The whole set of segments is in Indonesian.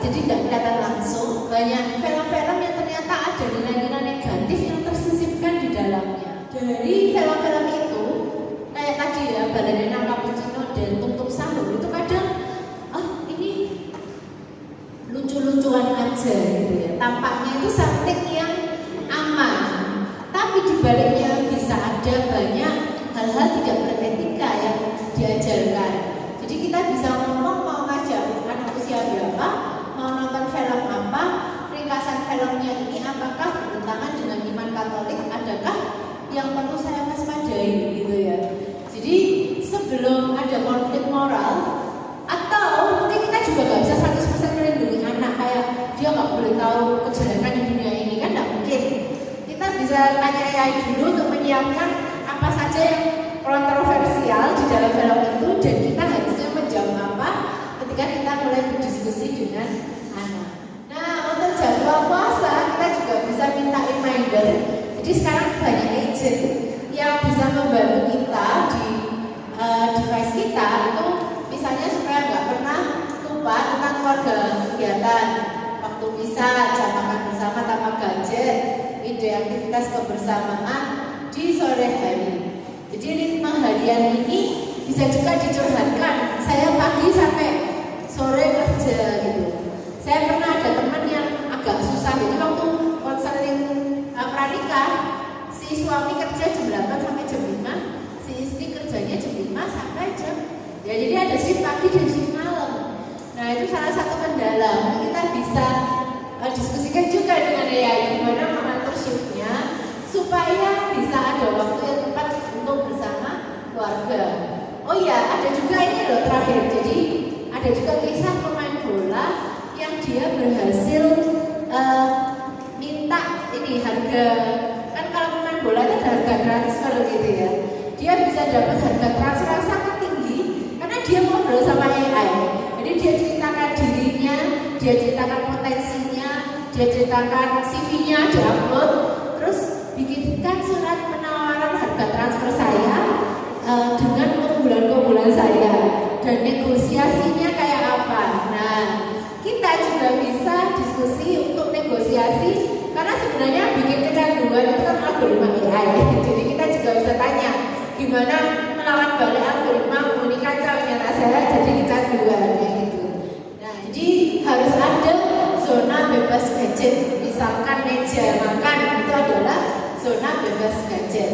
jadi tidak kelihatan langsung. Banyak film-film yang ternyata ada nilai-nilai negatif yang tersisipkan di dalamnya. Dari film-film itu, kayak tadi ya, Ballerina Cappuccino dan Tung Tung Sahur itu kadang, ini lucu-lucuan aja gitu ya. Tampaknya itu something yang aman, tapi dibaliknya bisa ada banyak hal-hal tidak beretika yang diajarkan. Jadi kita bisa ngomong mau ngajak anak usia berapa, mau nonton film apa, ringkasan filmnya ini apakah bertentangan dengan iman Katolik, adakah yang perlu saya waspadai gitu ya. Jadi sebelum ada konflik moral, atau mungkin kita juga nggak bisa 100% melindungi anak kayak dia nggak boleh tahu kejelekan di dunia ini, kan nggak mungkin. Kita bisa tanya AI dulu untuk menyiapkan apa saja yang kontroversial di dalam film itu, dan kita harusnya menjawab apa ketika kita mulai berdiskusi dengan anak. Nah, untuk jadwal puasa kita juga bisa minta reminder. Jadi sekarang banyak agent yang bisa membantu kita di device kita itu, misalnya supaya nggak pernah lupa tentang keluarga kegiatan, waktu misal, jam makan bersama tanpa gadget, ide aktivitas kebersamaan di sore hari. Jadi ritme harian ini bisa juga dicurhatkan. Saya pagi sampai sore kerja gitu. Saya pernah ada teman yang agak susah, jadi waktu konseling pranikah, si suami kerja jam 8 sampai jam 5, si istri kerjanya jam 5 sampai jam, ya jadi ada shift pagi dan shift malam. Nah itu salah satu kendala. Kita bisa diskusikan juga dengan AI gimana mengatur shiftnya supaya bisa ada waktu yang tepat untuk bersama keluarga. Oh iya, ada juga ini loh terakhir. Jadi ada juga kisah pemain bola yang dia berhasil minta ini harga, kan kalau pemain bola itu ada harga transfer gitu ya. Dia bisa dapat harga transfer yang sangat tinggi karena dia ngobrol sama AI. Jadi dia ceritakan dirinya, dia ceritakan potensinya, dia ceritakan CV-nya, diupload, terus bikinkan surat penawaran harga transfer saya dengan keunggulan-keunggulan saya dan negosiasinya kayak apa. Nah, kita juga bisa diskusi untuk negosiasi karena sebenarnya bikin kecanduan itu kan algoritma AI. Jadi kita juga bisa tanya gimana melawan balik algoritma menghuni kacau nyata saya jadi kecanduan kayak gitu. Nah, jadi harus ada zona bebas gadget. Misalkan meja makan itu adalah zona bebas gadget.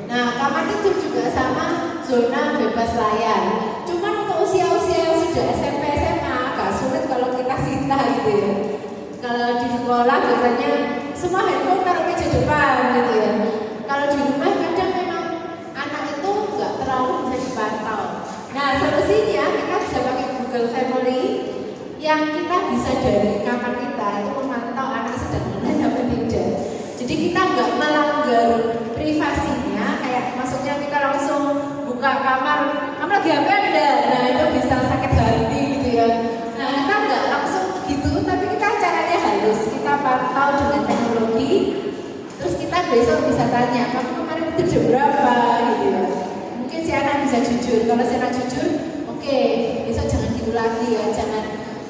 Nah, kamar tidur juga sama, zona bebas layar. Cuman untuk usia-usia yang sudah SMP, SMA agak sulit kalau kita sita gitu ya. Kalau di sekolah biasanya semua handphone taruh meja depan gitu ya. Kalau di rumah kadang memang anak itu nggak terlalu bisa dipantau. Nah, solusinya kita bisa pakai Google Family yang kita bisa dari kamar kita itu memantau anak sedang online atau tidak. Jadi kita nggak melanggar privasinya, kayak maksudnya kita langsung buka kamar lagi HP ada, nah itu bisa sakit hati gitu ya. Nah kita nggak langsung gitu, tapi kita caranya halus, kita pantau dengan teknologi. Terus kita besok bisa tanya, kamu kemarin tidur jam berapa gitu ya. Mungkin si anak bisa jujur, kalau si anak jujur, oke, besok jangan gitu lagi ya, jangan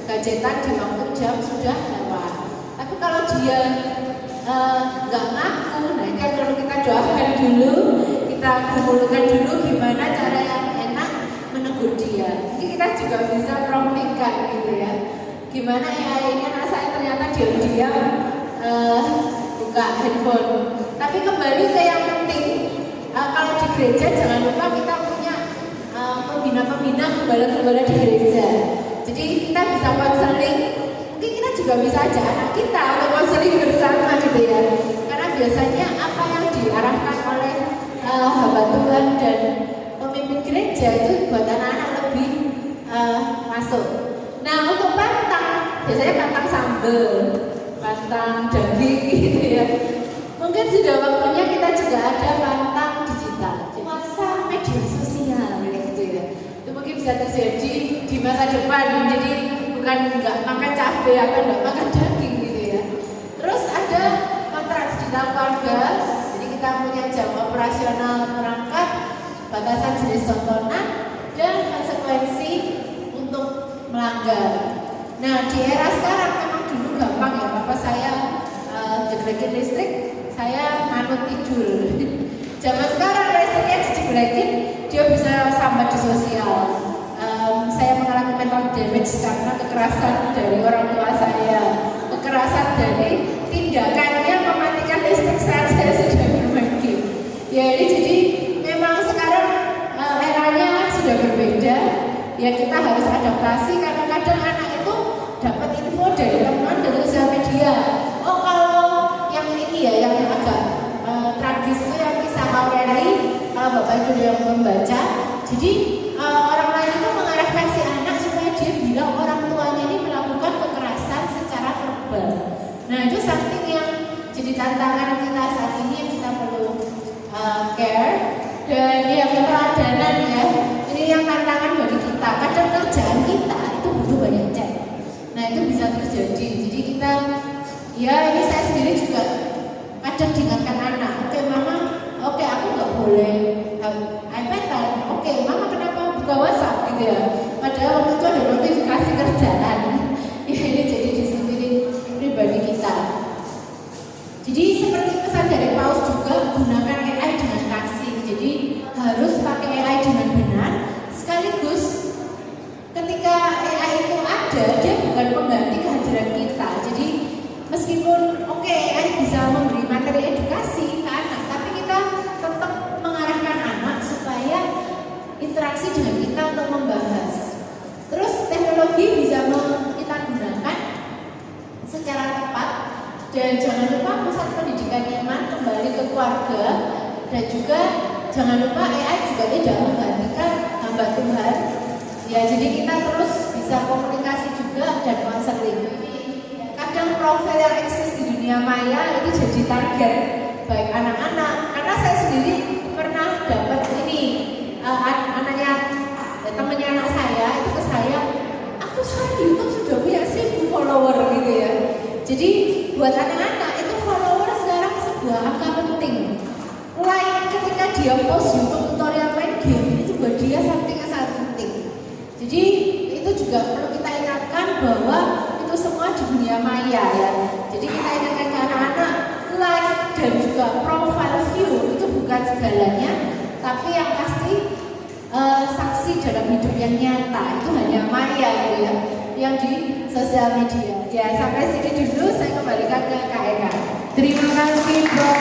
gadgetan di waktu jam sudah lewat. Tapi kalau dia nggak ngaku, nah itu yang perlu kita doakan dulu, kita kumpulkan dulu gimana cara yang enak menegur dia. Mungkin kita juga bisa promptingkan gitu ya, gimana AI-nya anak saya ternyata diam-diam buka handphone. Tapi kembali ke yang penting, kalau di gereja jangan lupa kita punya pembina-pembina gembala-gembala di gereja. Jadi kita bisa konseling. Mungkin kita juga bisa ajak anak kita untuk konseling bersama gitu ya. Karena biasanya apa yang diarahkan oleh hamba Tuhan dan pemimpin gereja itu buat anak-anak lebih masuk. Nah untuk pantang, biasanya pantang sambal, pantang daging gitu ya. Mungkin sudah waktunya kita juga ada pantang digital, masa media sosial gitu ya. Itu mungkin bisa terjadi di masa depan. Jadi bukan nggak makan cabai atau nggak makan daging gitu ya. Terus ada kontrak digital keluarga. Jadi kita punya jam operasional perangkat, batasan jenis tontonan, dan konsekuensi untuk melanggar. Nah di era sekarang memang dulu gampang ya, bapak saya jeglekin listrik, saya manut tidur. Zaman sekarang listriknya dijeglekin, dia bisa sambat di sosial. Saya mengalami mental damage karena kekerasan dari orang tua saya, kekerasan dari tindakannya mematikan listrik saat saya sudah bermain game. Ya ini jadi memang sekarang eranya sudah berbeda. Ya kita harus adaptasi karena kadang anak itu dapat info dari teman dari sosial media. Oh kalau yang ini ya yang agak tragis itu yang kisah Aureli, bapak itu yang membaca. Jadi orang lain itu mengarahkan si anak supaya dia bilang orang tuanya ini melakukan kekerasan secara verbal. Nah itu something yang jadi tantangan kita saat ini yang kita perlu care. Dan ya keteladanan ya, ini yang tantangan bagi kita. Kadang kerjaan kita itu butuh banyak chat. Nah itu bisa terjadi. Jadi kita, ya ini saya sendiri juga kadang diingatkan anak. Oke mama, oke aku nggak boleh iPad-an. Oke mama kenapa buka WhatsApp gitu ya? Padahal waktu itu ada notifikasi kerjaan. Ya ini jadi disiplin pribadi kita. Jadi seperti pesan dari Paus juga, gunakan AI dengan kasih. Jadi harus pakai AI dengan benar. Sekaligus ketika AI itu ada, dia bukan pengganti kehadiran kita. Jadi meskipun oke, AI bisa memberi materi edukasi ke anak, tapi kita tetap mengarahkan anak supaya interaksi dengan kita untuk membahas. Terus teknologi bisa kita gunakan secara tepat. Dan jangan lupa pusat pendidikan iman kembali ke keluarga. Dan juga jangan lupa AI juga tidak menggantikan hamba Tuhan. Ya jadi kita terus bisa komunikasi juga dan konseling. Kadang profil yang eksis di dunia maya itu jadi target baik anak-anak. Karena saya sendiri pernah dapat ini temannya anak saya itu ke saya, aku sekarang di YouTube sudah punya 1000 follower gitu ya. Jadi buat anak-anak itu follower sekarang sebuah angka penting. Like ketika dia post YouTube tutorial main game itu buat dia something yang sangat penting. Jadi itu juga perlu kita ingatkan bahwa itu semua di dunia maya ya. Jadi kita ingatkan ke anak-anak, like dan juga profile view itu bukan segalanya, tapi yang pasti saksi dalam hidup yang nyata itu hanya maya gitu ya, yang di sosial media. Ya sampai sini dulu, saya kembalikan ke Kak Eka. Terima kasih, Bro.